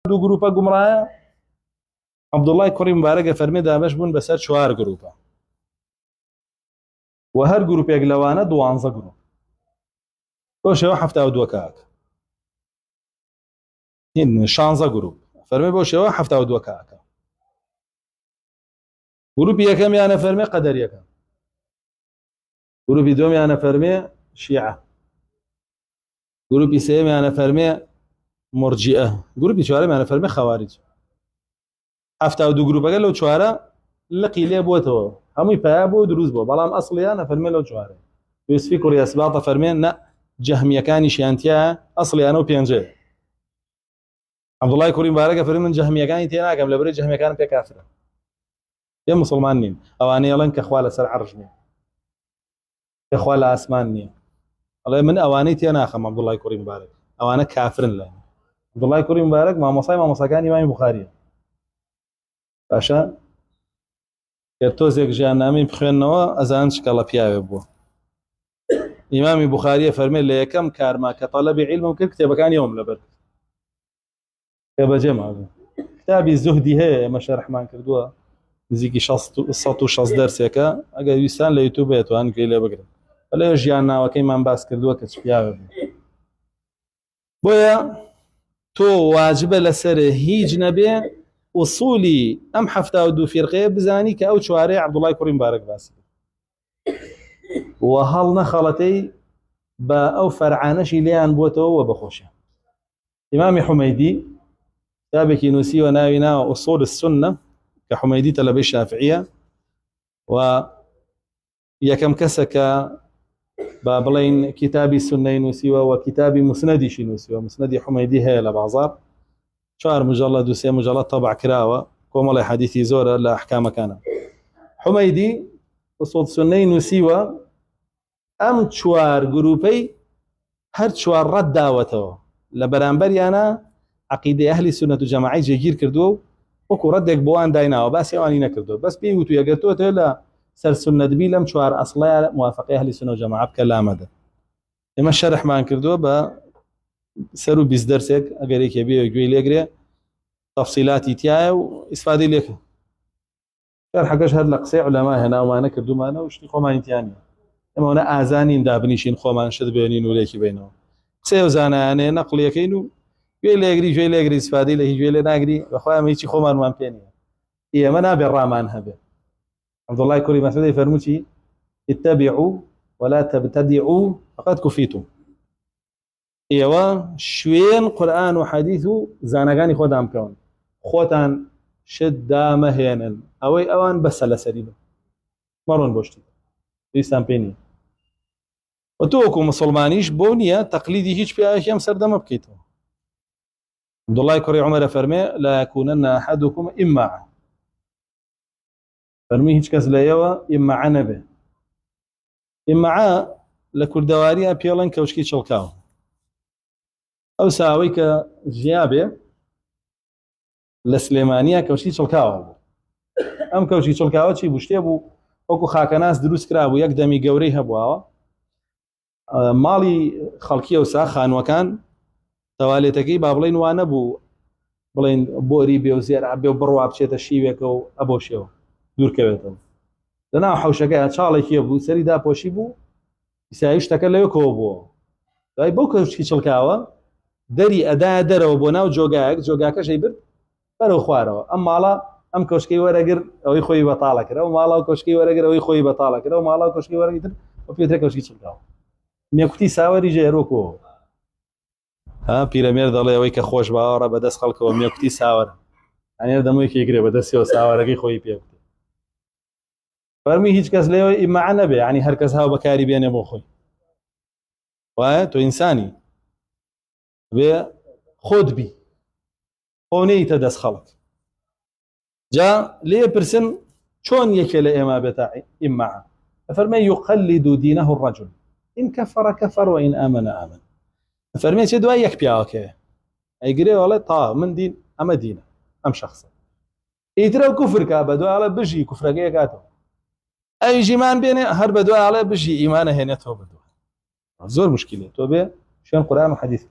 دو گروپە گومڕایە عەبدوڵڵای کوڕی مبارەکە فەرمێ دامەش بوون بەسەر 4 گروپە و هەر گروپێک لەوانە 12 گروپ بۆ شێوە 72 کاک 16 گروپ فەرمێ بۆ شێوە 72 کاکە گروپی یەکەمیانە فەرمێ قەدەریەکە گروپی دووەمیانە فەرمێ شیعە گروپی سێمیانە فەرمێ مرجئە گروپی چوارەمیانە فەرمێ خەواریج 72 گروپەکە لەو چوارە لقی لێ بووەتەوە هەمووی پیا بوو دروست بووە بەڵام ئەسڵیانە فەرمێ لەو چوارە یوسفی کوڕی ئەسباتە فەرمێ نە جەهمیەکانی شیانتیایە ئەسڵیانە و پێنجەیە عەبدوڵڵای کوڕی مبارەکە فەرمێ من جەهمیەکانی تێ ناکەم لەبەرەوەی جەهمیەکان پێ کافرە پێ موسڵمان نین ئەوانەی ئەڵێن کە خوا لەسەر عەرش نییە کە خوا لە ئاسمان نییە ئەڵێ من ئەوانەی تێ ناخەم عەبدوڵڵای کوڕی مبارەک ئەوانە کافرن لە عەبدوڵڵای کوڕی مبارەک مامۆساکانی ئیمامی بوخاریە باشە کە تۆزێک ژیاننامەی بخوێننەوە ئەزانن چکەڵە پیاوێ بووە ئیمامی بوخاریە فەرمێ لە یەکەم کارما کە تەڵەبی عیلمم کرد کتێبەکانی ئەوم لەبەر کە بەجێ مابوو کتابی زوهدی هەیە ئێمە شەرحمان کردووە نزیکی 160 دەرسێکە ئەگەر ویستان لە یوتیوب بێتوان گوێی لێ بگرن بەلێ ژیانناوەکەیمان باس کردووە کە چ پیاوێ بوو بۆیە تۆ واجبە لەسەر هیچ نەبێ وصولی ئەم 72 فیرقەیە بزانی کە ئەو چوارەی عەبدوڵڵای کوڕی مبارەک باسی و هەڵ نەخەڵەتەی بە ئەو فەرعانەشی لێیان بووەتەوە و بەخۆشە ئیمامی حومەیدی کتابێکی نووسیوە ناوی ناوە ئوصول السنە کە حومەیدی تەلەبەی شافعیە و یەکەم کەسە کە با بڵێن کتابی سنەی نووسیوە و کتابی مسنەدیشی نووسیوە مسنەدی حومەیدی هەیە لە بازار 4 مجلد و 3 مجلد طبع کراوە کۆمەڵی حەدیثی زۆرە لە ئەحکامەکانە حومەیدی ئوصول سنەی نووسیوە ئەم 4 گروپەی هەر 4 ڕەت داوەتەوە لە بەرامبەریانە عەقیدەی ئەهلی سونەت و جەماعەی جێگیر کردووە و وەکو ڕەدێک بۆوان دایناوە باسی ئەوانی نەکردووە بەس پێی وتو ئەگەر تۆ لە سەر سونەتبی لەم 4 ئەسڵەیە موافقەی ئەهلی سونەت و جەماعە بکە لامەدە ئێمە شەرحمان کردووە بە سەر و 20 دەرسێک ئەگەر یەکێ بێ گوێی لێگرێ تەفسیلاتی تایە و ئیسفادەی لێکە شەرحەکەش هەر لە قسەی عولەما هێناومانە کردومانە و شتی خۆمانی تیانە ئێمەونە ئازانین دابنیشین خۆمان شت بێنین و لێکی بینەوە قسەی و زانایانەیە نەقڵیەکەین و گوێی لێگری گوێی لێگری ئیسفادەی لە هیچ گوێ لێ ناگری بەخوایان هیچی خۆمانمان پێ نییە ئێمە نابێ ڕامان هەبێ عەبدوڵڵای کوڕی مەسعودی فەرمووی اتبعوا ولا تبتدعوا فقد كفيتم ئێوە شوێن قورئان و حەدیث و زانەکانی خۆتان بکەون خۆتان شت دامەهێنن ئەوەی ئەوان بەسە لەسەری بن مەڕۆن بۆ شتی پێویستان پێ نییە و تۆ وەکو موسڵمانیش بۆ نییە تەقلیدی هیچ پیاوێکی ئەم سەردەمە بکەیتەوە عەبدوڵڵای کوڕی عومەرە فەرمێ لا یەکونەنە ئەحەدوکم ئیمەعە فەرمی هیچ کەس لەیەوە ئیمەعە نەبێ ئیمەعە لە کوردەواریە پێڵەن کەوشکی چڵکاوە ئەو ساوەی کە ژیابێ لە سلێمانیە کەوشی چڵکاوە بوو ئەم کەوشی چڵکاوە چی بوو شتێ بوو وەکو خاکەناس دروست کرا بوو یەک دەمی گەورەی هەبووەوە ماڵی خەڵکی ئەوسا خانووەکان تەوالێتەکەی با بڵێن وانە بوو بڵێن بۆری بێ و زێر بێ و بڕوا بچێتە شیوێکە و ئەبۆشێەوە دوورکەوێتەوە لەناو حەوشەکە چاڵێکی بوو سەری داپۆشی بوو ئیسایی شتەکە لەوێ کۆ بووە دوای بۆ کەوشکی چڵکاوە دەری ئەدایە دەرەوە بۆ ناو جۆگایەک جۆگاکەشەی برد بەرەو خوارەوە ئەم ماڵە ئەم کۆشکەی وەرەگر ئەوەی خۆی بەتاڵە کرد ئەو ماڵە و کۆشکی وەرەگر ئەوەی خۆی بەتاڵە کرد ئەو ماڵە و کۆشکی وەرەگیتر بۆ پێترە کەوشکی چڵکاوە مێکوتی ساوەری ژێرۆکۆ پیرەمێر دەڵێ ئەوەی کە خۆش باوەڕە بەدەست خەڵکەوە مێکوتی ساوەرە ئەنێر دەموویەکی گرێ بەدەستیەوە ساوەرەکەی خۆی پێکوتێ فەرمی هیچ کەس لێەوە ئیمەعە نەبێ یعنی هەر کەس هاو بەکاری بێنێ بۆ خۆی وایە تۆ ئینسانی بێ خۆت بی خۆ نەیتە دەست خەڵک جا لێ پرسن چۆن یەکێ لە ئێمە بێتە ئیمەعە فەرمێ یقلد دینه الرجل إن كفر كفر وإن آمن آمن فەرمێ چێ دوای یەک پیاوەکەیە ئەیگرێ وەڵێ تا من دین ئەمە دینە ئەم شەخصە ئیترە و کوفرکە بە دوای ئەڵێ بژی کوفرەکەی کاتەوە ئەیژیمان بێنێ هەر بە دوای ئەڵێ بژی ئیمانە هێنێتەوە بە دوای زۆر مشکلێ تۆ بێ شوێن قورئان و حەدیث